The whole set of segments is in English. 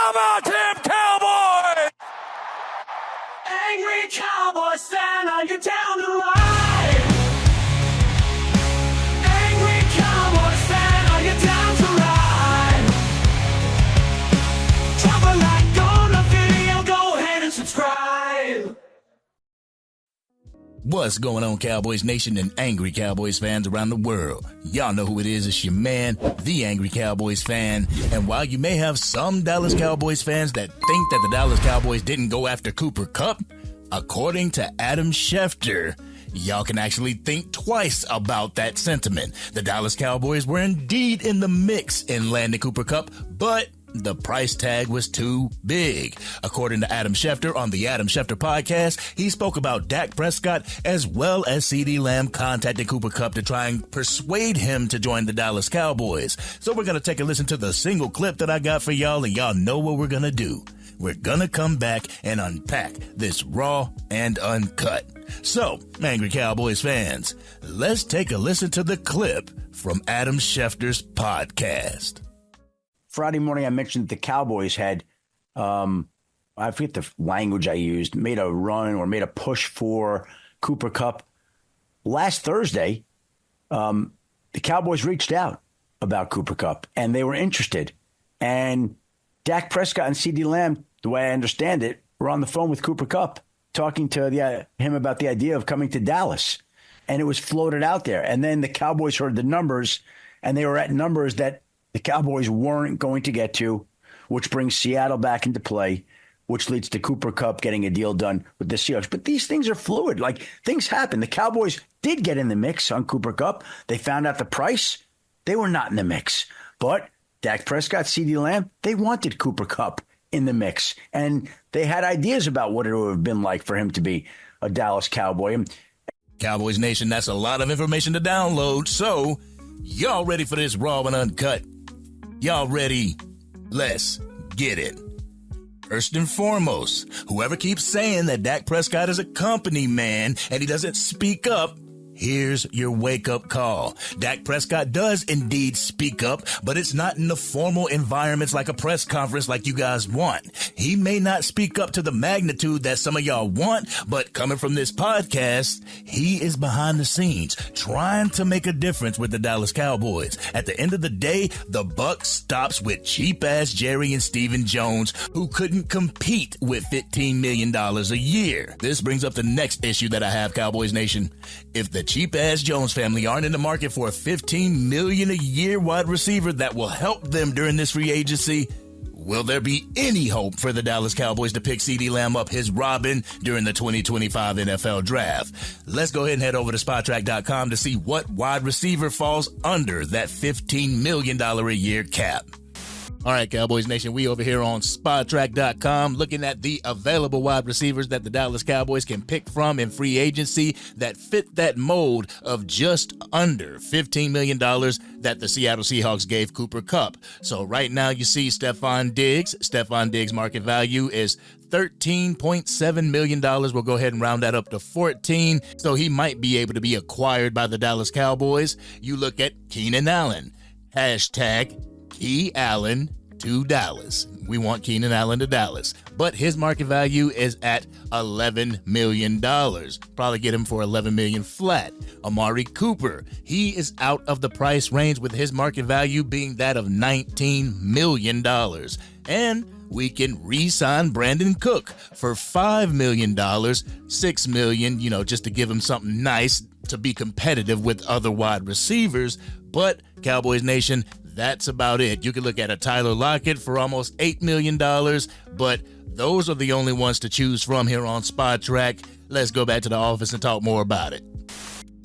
How about them Cowboys? Angry Cowboys fan, are you down to ride? Angry Cowboys fan, are you down to ride? Drop a like on the video, go ahead and subscribe. What's going on, Cowboys Nation and Angry Cowboys fans around the world? Y'all know who it is. It's your man, the Angry Cowboys fan. And while you may have some Dallas Cowboys fans that think that the Dallas Cowboys didn't go after Cooper Kupp, according to Adam Schefter, y'all can actually think twice about that sentiment. The Dallas Cowboys were indeed in the mix in landing Cooper Kupp, but the price tag was too big. According to Adam Schefter on the Adam Schefter podcast, he spoke about Dak Prescott as well as CeeDee Lamb contacting Cooper Kupp to try and persuade him to join the Dallas Cowboys. So we're going to take a listen to the single clip that I got for y'all, and y'all know what we're going to do. We're going to come back and unpack this raw and uncut. So, Angry Cowboys fans, let's take a listen to the clip from Adam Schefter's podcast. Friday morning, I mentioned that the Cowboys had, I forget the language I used, made a run or made a push for Cooper Kupp. Last Thursday, the Cowboys reached out about Cooper Kupp, and they were interested. And Dak Prescott and CeeDee Lamb, the way I understand it, were on the phone with Cooper Kupp, talking to him about the idea of coming to Dallas. And it was floated out there. And then the Cowboys heard the numbers, and they were at numbers that the Cowboys weren't going to get to, which brings Seattle back into play, which leads to Cooper Kupp getting a deal done with the Seahawks. But these things are fluid. Like, things happen. The Cowboys did get in the mix on Cooper Kupp. They found out the price. They were not in the mix. But Dak Prescott, CeeDee Lamb, they wanted Cooper Kupp in the mix. And they had ideas about what it would have been like for him to be a Dallas Cowboy. Cowboys Nation, that's a lot of information to download. So, y'all ready for this raw and uncut? Y'all ready? Let's get it. First and foremost, whoever keeps saying that Dak Prescott is a company man and he doesn't speak up, here's your wake-up call. Dak Prescott does indeed speak up, but it's not in the formal environments like a press conference like you guys want. He may not speak up to the magnitude that some of y'all want, but coming from this podcast, he is behind the scenes trying to make a difference with the Dallas Cowboys. At the end of the day, the buck stops with cheap-ass Jerry and Stephen Jones, who couldn't compete with $15 million a year. This brings up the next issue that I have, Cowboys Nation. If the cheap-ass Jones family aren't in the market for a $15 million a year wide receiver that will help them during this free agency, will there be any hope for the Dallas Cowboys to pick CeeDee Lamb up his Robin during the 2025 NFL Draft? Let's go ahead and head over to SpotTrack.com to see what wide receiver falls under that $15 million a year cap. All right, Cowboys Nation, we over here on SpotTrack.com looking at the available wide receivers that the Dallas Cowboys can pick from in free agency that fit that mold of just under $15 million that the Seattle Seahawks gave Cooper Kupp. So right now you see Stephon Diggs. Stephon Diggs' market value is $13.7 million. We'll go ahead and round that up to 14. So he might be able to be acquired by the Dallas Cowboys. You look at Keenan Allen. Hashtag Key Allen to Dallas. We want Keenan Allen to Dallas. But his market value is at $11 million. Probably get him for $11 million flat. Amari Cooper, he is out of the price range with his market value being that of $19 million. And we can re-sign Brandon Cook for $5 million, $6 million, just to give him something nice to be competitive with other wide receivers. But Cowboys Nation, that's about it. You can look at a Tyler Lockett for almost $8 million, but those are the only ones to choose from here on Spot Track. Let's go back to the office and talk more about it.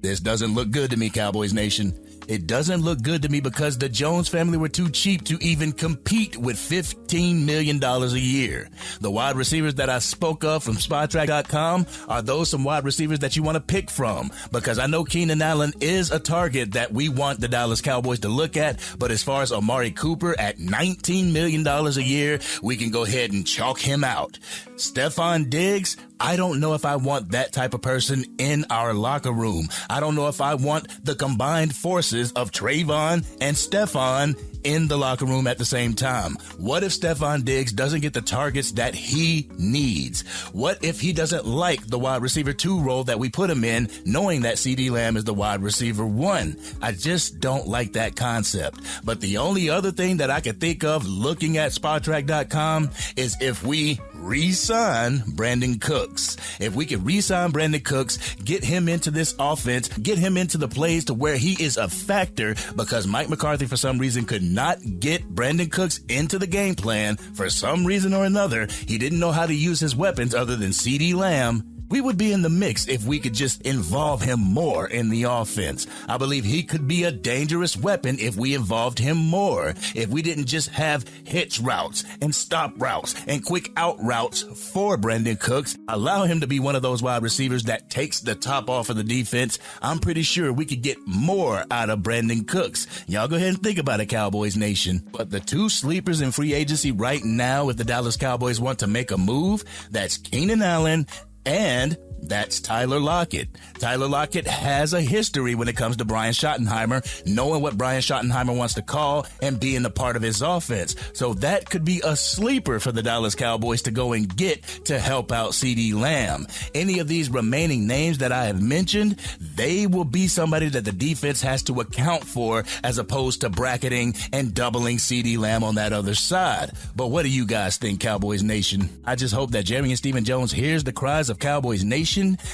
This doesn't look good to me, Cowboys Nation. It doesn't look good to me because the Jones family were too cheap to even compete with $15 million a year. The wide receivers that I spoke of from SpotTrack.com are those some wide receivers that you want to pick from, because I know Keenan Allen is a target that we want the Dallas Cowboys to look at, but as far as Amari Cooper at $19 million a year, we can go ahead and chalk him out. Stephon Diggs, I don't know if I want that type of person in our locker room. I don't know if I want the combined forces of Trayvon and Stephon in the locker room at the same time? What if Stephon Diggs doesn't get the targets that he needs? What if he doesn't like the wide receiver 2 role that we put him in, knowing that CeeDee Lamb is the wide receiver 1? I just don't like that concept. But the only other thing that I could think of looking at SpotTrack.com is if we re-sign Brandon Cooks. If we could re-sign Brandon Cooks, get him into this offense, get him into the plays to where he is a factor, because Mike McCarthy for some reason could not get Brandon Cooks into the game plan. For some reason or another, he didn't know how to use his weapons other than CeeDee Lamb. We would be in the mix if we could just involve him more in the offense. I believe he could be a dangerous weapon if we involved him more. If we didn't just have hitch routes and stop routes and quick out routes for Brandon Cooks, allow him to be one of those wide receivers that takes the top off of the defense, I'm pretty sure we could get more out of Brandon Cooks. Y'all go ahead and think about it, Cowboys Nation. But the 2 sleepers in free agency right now, if the Dallas Cowboys want to make a move, that's Keenan Allen and that's Tyler Lockett. Tyler Lockett has a history when it comes to Brian Schottenheimer, knowing what Brian Schottenheimer wants to call and being a part of his offense. So that could be a sleeper for the Dallas Cowboys to go and get to help out CeeDee Lamb. Any of these remaining names that I have mentioned, they will be somebody that the defense has to account for as opposed to bracketing and doubling CeeDee Lamb on that other side. But what do you guys think, Cowboys Nation? I just hope that Jerry and Stephen Jones hears the cries of Cowboys Nation.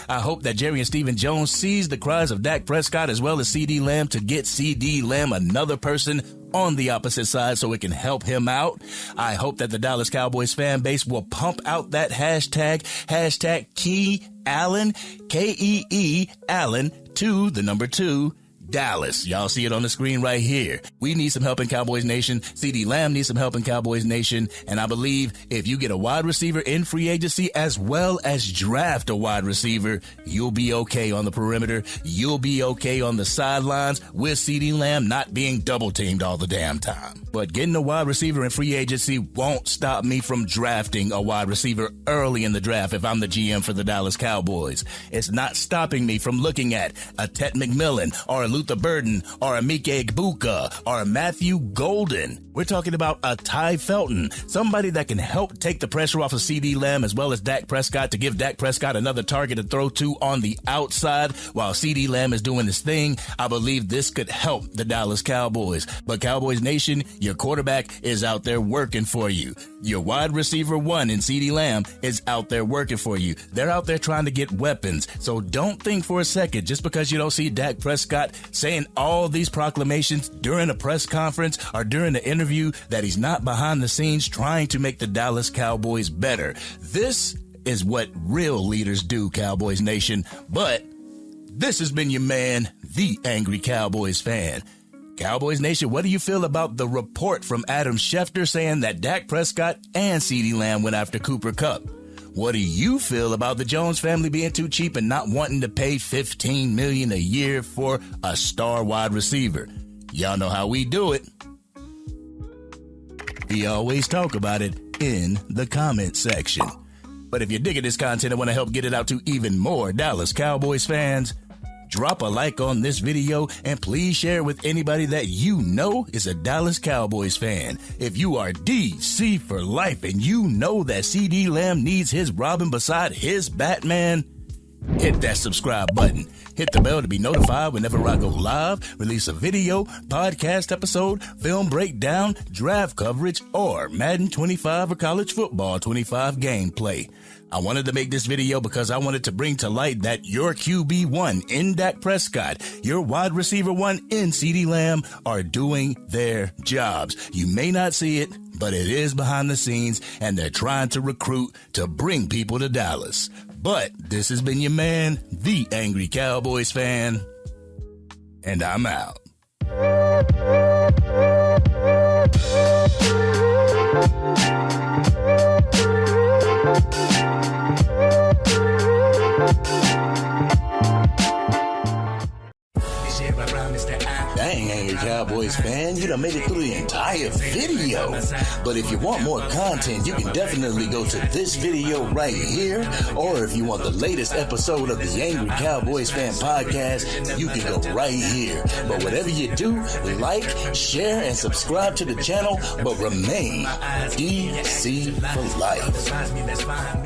I hope that Jerry and Stephen Jones sees the cries of Dak Prescott as well as CeeDee Lamb to get CeeDee Lamb another person on the opposite side so it can help him out. I hope that the Dallas Cowboys fan base will pump out that hashtag Key Allen, K-E-E Allen, to the number 2, Dallas. Y'all see it on the screen right here. We need some help in Cowboys Nation. CeeDee Lamb needs some help in Cowboys Nation. And I believe if you get a wide receiver in free agency as well as draft a wide receiver, you'll be okay on the perimeter. You'll be okay on the sidelines with CeeDee Lamb not being double teamed all the damn time. But getting a wide receiver in free agency won't stop me from drafting a wide receiver early in the draft if I'm the GM for the Dallas Cowboys. It's not stopping me from looking at a Ted McMillan or a Luther Burden or a Mike Egbuka or a Matthew Golden. We're talking about a Ty Felton, somebody that can help take the pressure off of CeeDee Lamb as well as Dak Prescott to give Dak Prescott another target to throw to on the outside while CeeDee Lamb is doing his thing. I believe this could help the Dallas Cowboys. But Cowboys Nation, your quarterback is out there working for you. Your wide receiver 1 in CeeDee Lamb is out there working for you. They're out there trying to get weapons. So don't think for a second, just because you don't see Dak Prescott saying all these proclamations during a press conference or during the interview, that he's not behind the scenes trying to make the Dallas Cowboys better. This is what real leaders do, Cowboys Nation. But this has been your man, the Angry Cowboys Fan. Cowboys Nation, what do you feel about the report from Adam Schefter saying that Dak Prescott and CeeDee Lamb went after Cooper Kupp? What do you feel about the Jones family being too cheap and not wanting to pay $15 million a year for a star wide receiver? Y'all know how we do it. We always talk about it in the comment section. But if you're digging this content and want to help get it out to even more Dallas Cowboys fans, drop a like on this video and please share with anybody that you know is a Dallas Cowboys fan. If you are DC for life and you know that CeeDee Lamb needs his Robin beside his Batman, hit that subscribe button. Hit the bell to be notified whenever I go live, release a video, podcast episode, film breakdown, draft coverage, or Madden 25 or college football 25 gameplay. I wanted to make this video because I wanted to bring to light that your QB1 in Dak Prescott, your wide receiver 1 in CeeDee Lamb are doing their jobs. You may not see it, but it is behind the scenes, and they're trying to recruit to bring people to Dallas. But this has been your man, the Angry Cowboys Fan, and I'm out. Dang, Angry Cowboys fan, you done made it through the entire video. video. But if you want more content, you can definitely go to this video right here. Or if you want the latest episode of the Angry Cowboys Fan podcast, you can go right here. But whatever you do, like, share, and subscribe to the channel, but remain DC for life.